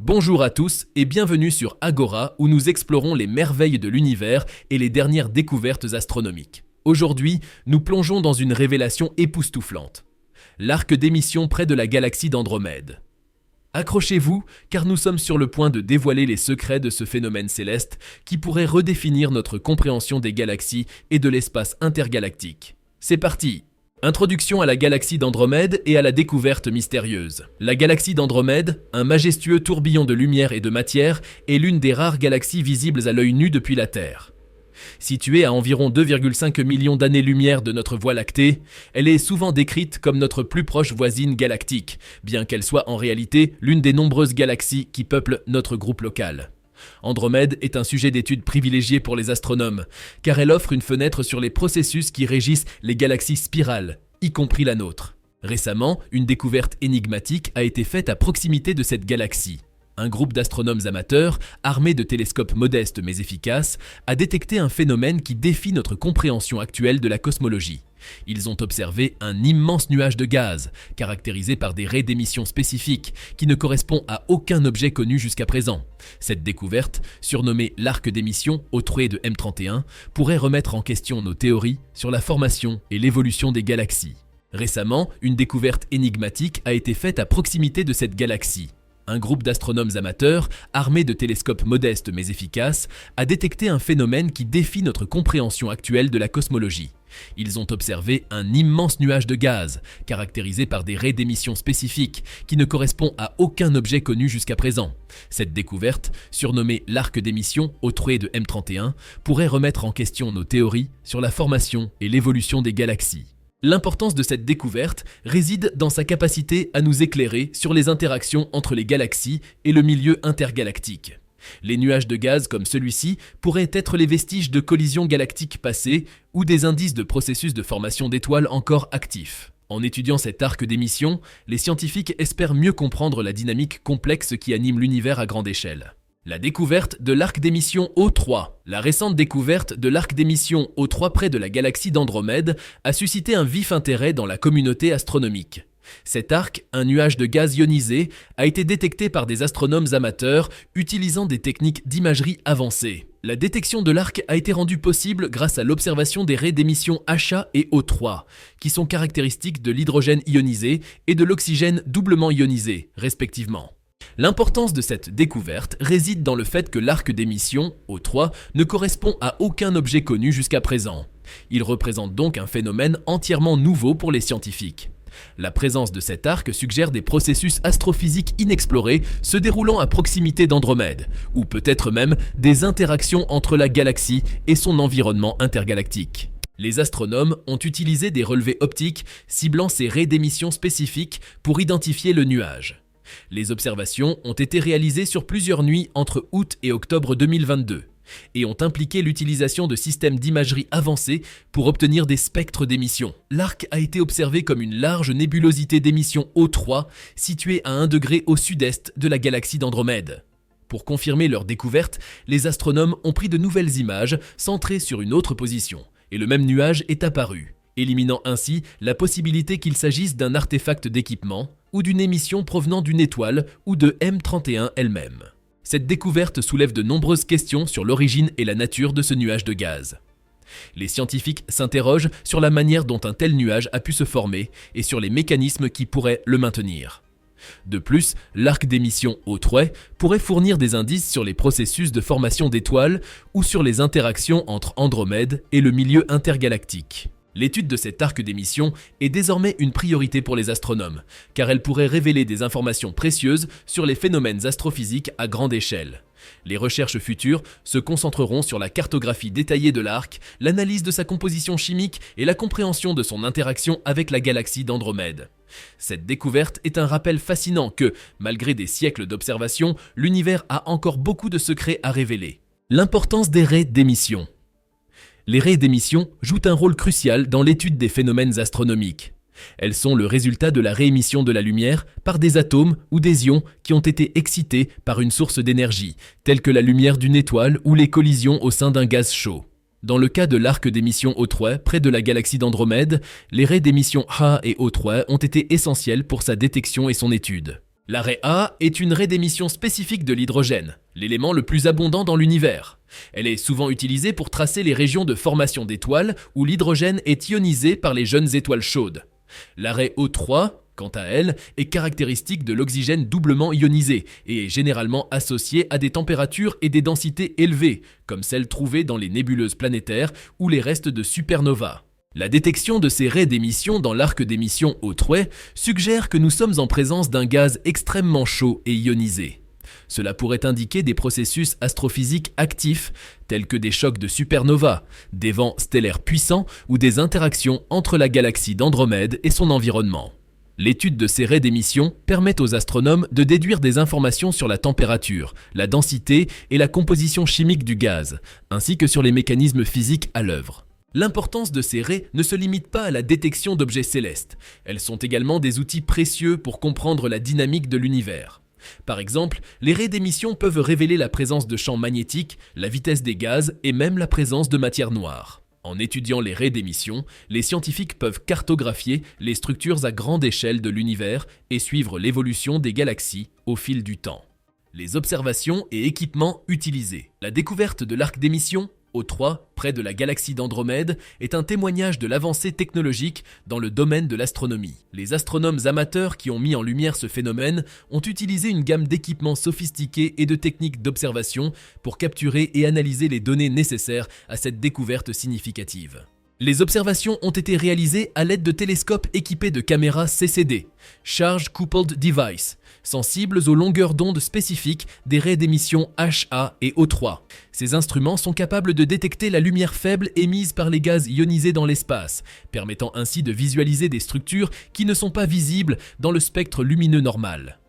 Bonjour à tous et bienvenue sur Agora où nous explorons les merveilles de l'univers et les dernières découvertes astronomiques. Aujourd'hui, nous plongeons dans une révélation époustouflante. L'arc d'émission près de la galaxie d'Andromède. Accrochez-vous, car nous sommes sur le point de dévoiler les secrets de ce phénomène céleste qui pourrait redéfinir notre compréhension des galaxies et de l'espace intergalactique. C'est parti! Introduction à la galaxie d'Andromède et à la découverte mystérieuse. La galaxie d'Andromède, un majestueux tourbillon de lumière et de matière, est l'une des rares galaxies visibles à l'œil nu depuis la Terre. Située à environ 2,5 millions d'années-lumière de notre Voie lactée, elle est souvent décrite comme notre plus proche voisine galactique, bien qu'elle soit en réalité l'une des nombreuses galaxies qui peuplent notre groupe local. Andromède est un sujet d'étude privilégié pour les astronomes, car elle offre une fenêtre sur les processus qui régissent les galaxies spirales, y compris la nôtre. Récemment, une découverte énigmatique a été faite à proximité de cette galaxie. Un groupe d'astronomes amateurs, armés de télescopes modestes mais efficaces, a détecté un phénomène qui défie notre compréhension actuelle de la cosmologie. Ils ont observé un immense nuage de gaz, caractérisé par des raies d'émission spécifiques, qui ne correspond à aucun objet connu jusqu'à présent. Cette découverte, surnommée l'arc d'émission au trait de M31, pourrait remettre en question nos théories sur la formation et l'évolution des galaxies. Récemment, une découverte énigmatique a été faite à proximité de cette galaxie. Un groupe d'astronomes amateurs, armés de télescopes modestes mais efficaces, a détecté un phénomène qui défie notre compréhension actuelle de la cosmologie. Ils ont observé un immense nuage de gaz, caractérisé par des raies d'émission spécifiques, qui ne correspond à aucun objet connu jusqu'à présent. Cette découverte, surnommée l'arc d'émission au trait de M31, pourrait remettre en question nos théories sur la formation et l'évolution des galaxies. L'importance de cette découverte réside dans sa capacité à nous éclairer sur les interactions entre les galaxies et le milieu intergalactique. Les nuages de gaz comme celui-ci pourraient être les vestiges de collisions galactiques passées ou des indices de processus de formation d'étoiles encore actifs. En étudiant cet arc d'émission, les scientifiques espèrent mieux comprendre la dynamique complexe qui anime l'univers à grande échelle. La découverte de l'arc d'émission O3. La récente découverte de l'arc d'émission O3 près de la galaxie d'Andromède a suscité un vif intérêt dans la communauté astronomique. Cet arc, un nuage de gaz ionisé, a été détecté par des astronomes amateurs utilisant des techniques d'imagerie avancées. La détection de l'arc a été rendue possible grâce à l'observation des raies d'émission HA et O3, qui sont caractéristiques de l'hydrogène ionisé et de l'oxygène doublement ionisé, respectivement. L'importance de cette découverte réside dans le fait que l'arc d'émission, O3, ne correspond à aucun objet connu jusqu'à présent. Il représente donc un phénomène entièrement nouveau pour les scientifiques. La présence de cet arc suggère des processus astrophysiques inexplorés se déroulant à proximité d'Andromède, ou peut-être même des interactions entre la galaxie et son environnement intergalactique. Les astronomes ont utilisé des relevés optiques ciblant ces raies d'émission spécifiques pour identifier le nuage. Les observations ont été réalisées sur plusieurs nuits entre août et octobre 2022 et ont impliqué l'utilisation de systèmes d'imagerie avancés pour obtenir des spectres d'émission. L'arc a été observé comme une large nébulosité d'émission O3 située à 1 degré au sud-est de la galaxie d'Andromède. Pour confirmer leur découverte, les astronomes ont pris de nouvelles images centrées sur une autre position et le même nuage est apparu, éliminant ainsi la possibilité qu'il s'agisse d'un artefact d'équipement ou d'une émission provenant d'une étoile ou de M31 elle-même. Cette découverte soulève de nombreuses questions sur l'origine et la nature de ce nuage de gaz. Les scientifiques s'interrogent sur la manière dont un tel nuage a pu se former et sur les mécanismes qui pourraient le maintenir. De plus, l'arc d'émission O3 pourrait fournir des indices sur les processus de formation d'étoiles ou sur les interactions entre Andromède et le milieu intergalactique. L'étude de cet arc d'émission est désormais une priorité pour les astronomes, car elle pourrait révéler des informations précieuses sur les phénomènes astrophysiques à grande échelle. Les recherches futures se concentreront sur la cartographie détaillée de l'arc, l'analyse de sa composition chimique et la compréhension de son interaction avec la galaxie d'Andromède. Cette découverte est un rappel fascinant que, malgré des siècles d'observation, l'univers a encore beaucoup de secrets à révéler. L'importance des raies d'émission. Les raies d'émission jouent un rôle crucial dans l'étude des phénomènes astronomiques. Elles sont le résultat de la réémission de la lumière par des atomes ou des ions qui ont été excités par une source d'énergie, telle que la lumière d'une étoile ou les collisions au sein d'un gaz chaud. Dans le cas de l'arc d'émission O3 près de la galaxie d'Andromède, les raies d'émission HA et O3 ont été essentielles pour sa détection et son étude. La raie A est une raie d'émission spécifique de l'hydrogène, l'élément le plus abondant dans l'univers. Elle est souvent utilisée pour tracer les régions de formation d'étoiles où l'hydrogène est ionisé par les jeunes étoiles chaudes. La raie O3, quant à elle, est caractéristique de l'oxygène doublement ionisé et est généralement associée à des températures et des densités élevées, comme celles trouvées dans les nébuleuses planétaires ou les restes de supernovas. La détection de ces raies d'émission dans l'arc d'émission O3 suggère que nous sommes en présence d'un gaz extrêmement chaud et ionisé. Cela pourrait indiquer des processus astrophysiques actifs, tels que des chocs de supernovas, des vents stellaires puissants ou des interactions entre la galaxie d'Andromède et son environnement. L'étude de ces raies d'émission permet aux astronomes de déduire des informations sur la température, la densité et la composition chimique du gaz, ainsi que sur les mécanismes physiques à l'œuvre. L'importance de ces raies ne se limite pas à la détection d'objets célestes. Elles sont également des outils précieux pour comprendre la dynamique de l'univers. Par exemple, les raies d'émission peuvent révéler la présence de champs magnétiques, la vitesse des gaz et même la présence de matière noire. En étudiant les raies d'émission, les scientifiques peuvent cartographier les structures à grande échelle de l'univers et suivre l'évolution des galaxies au fil du temps. Les observations et équipements utilisés. La découverte de l'arc d'émission O3, près de la galaxie d'Andromède, est un témoignage de l'avancée technologique dans le domaine de l'astronomie. Les astronomes amateurs qui ont mis en lumière ce phénomène ont utilisé une gamme d'équipements sophistiqués et de techniques d'observation pour capturer et analyser les données nécessaires à cette découverte significative. Les observations ont été réalisées à l'aide de télescopes équipés de caméras CCD, Charge Coupled Device, sensibles aux longueurs d'onde spécifiques des raies d'émission HA et O3. Ces instruments sont capables de détecter la lumière faible émise par les gaz ionisés dans l'espace, permettant ainsi de visualiser des structures qui ne sont pas visibles dans le spectre lumineux normal.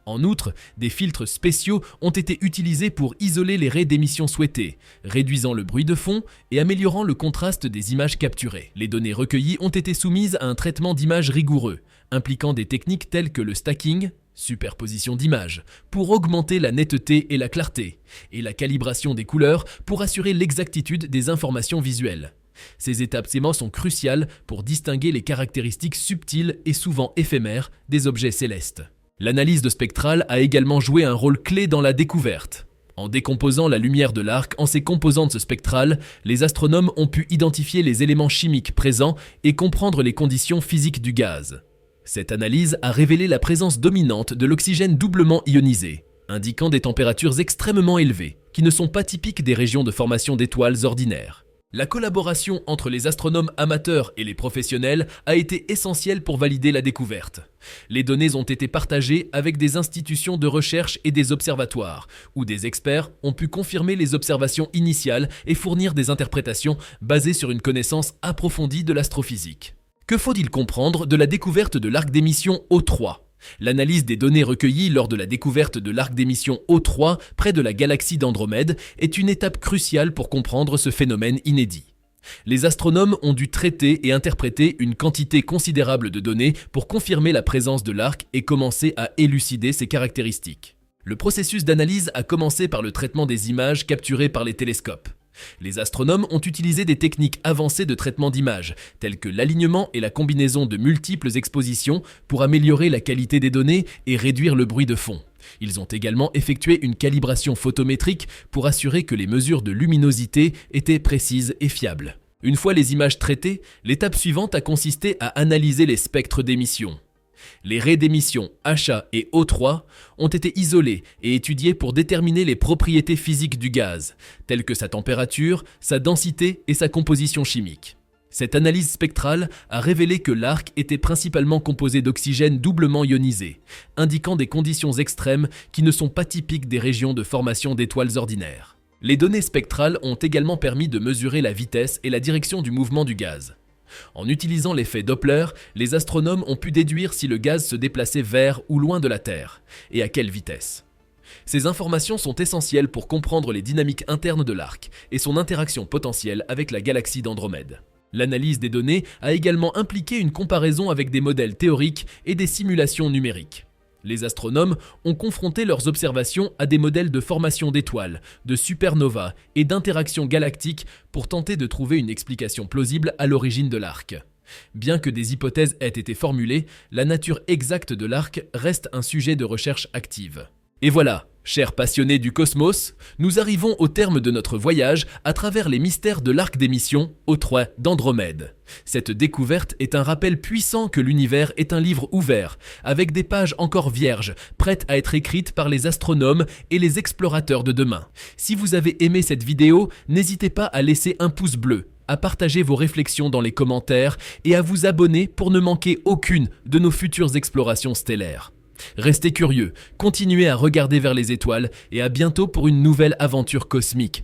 En outre, des filtres spéciaux ont été utilisés pour isoler les raies d'émission souhaitées, réduisant le bruit de fond et améliorant le contraste des images capturées. Les données recueillies ont été soumises à un traitement d'image rigoureux, impliquant des techniques telles que le stacking, superposition d'images, pour augmenter la netteté et la clarté, et la calibration des couleurs pour assurer l'exactitude des informations visuelles. Ces étapes sont cruciales pour distinguer les caractéristiques subtiles et souvent éphémères des objets célestes. L'analyse de spectrale a également joué un rôle clé dans la découverte. En décomposant la lumière de l'arc en ses composantes spectrales, les astronomes ont pu identifier les éléments chimiques présents et comprendre les conditions physiques du gaz. Cette analyse a révélé la présence dominante de l'oxygène doublement ionisé, indiquant des températures extrêmement élevées, qui ne sont pas typiques des régions de formation d'étoiles ordinaires. La collaboration entre les astronomes amateurs et les professionnels a été essentielle pour valider la découverte. Les données ont été partagées avec des institutions de recherche et des observatoires, où des experts ont pu confirmer les observations initiales et fournir des interprétations basées sur une connaissance approfondie de l'astrophysique. Que faut-il comprendre de la découverte de l'arc d'émission O3 ? L'analyse des données recueillies lors de la découverte de l'arc d'émission O3 près de la galaxie d'Andromède est une étape cruciale pour comprendre ce phénomène inédit. Les astronomes ont dû traiter et interpréter une quantité considérable de données pour confirmer la présence de l'arc et commencer à élucider ses caractéristiques. Le processus d'analyse a commencé par le traitement des images capturées par les télescopes. Les astronomes ont utilisé des techniques avancées de traitement d'images, telles que l'alignement et la combinaison de multiples expositions pour améliorer la qualité des données et réduire le bruit de fond. Ils ont également effectué une calibration photométrique pour assurer que les mesures de luminosité étaient précises et fiables. Une fois les images traitées, l'étape suivante a consisté à analyser les spectres d'émission. Les raies d'émission HA et O3 ont été isolées et étudiées pour déterminer les propriétés physiques du gaz, telles que sa température, sa densité et sa composition chimique. Cette analyse spectrale a révélé que l'arc était principalement composé d'oxygène doublement ionisé, indiquant des conditions extrêmes qui ne sont pas typiques des régions de formation d'étoiles ordinaires. Les données spectrales ont également permis de mesurer la vitesse et la direction du mouvement du gaz. En utilisant l'effet Doppler, les astronomes ont pu déduire si le gaz se déplaçait vers ou loin de la Terre, et à quelle vitesse. Ces informations sont essentielles pour comprendre les dynamiques internes de l'arc et son interaction potentielle avec la galaxie d'Andromède. L'analyse des données a également impliqué une comparaison avec des modèles théoriques et des simulations numériques. Les astronomes ont confronté leurs observations à des modèles de formation d'étoiles, de supernovas et d'interactions galactiques pour tenter de trouver une explication plausible à l'origine de l'arc. Bien que des hypothèses aient été formulées, la nature exacte de l'arc reste un sujet de recherche active. Et voilà, chers passionnés du cosmos, nous arrivons au terme de notre voyage à travers les mystères de l'arc d'émission O3 d'Andromède. Cette découverte est un rappel puissant que l'univers est un livre ouvert, avec des pages encore vierges, prêtes à être écrites par les astronomes et les explorateurs de demain. Si vous avez aimé cette vidéo, n'hésitez pas à laisser un pouce bleu, à partager vos réflexions dans les commentaires et à vous abonner pour ne manquer aucune de nos futures explorations stellaires. Restez curieux, continuez à regarder vers les étoiles et à bientôt pour une nouvelle aventure cosmique.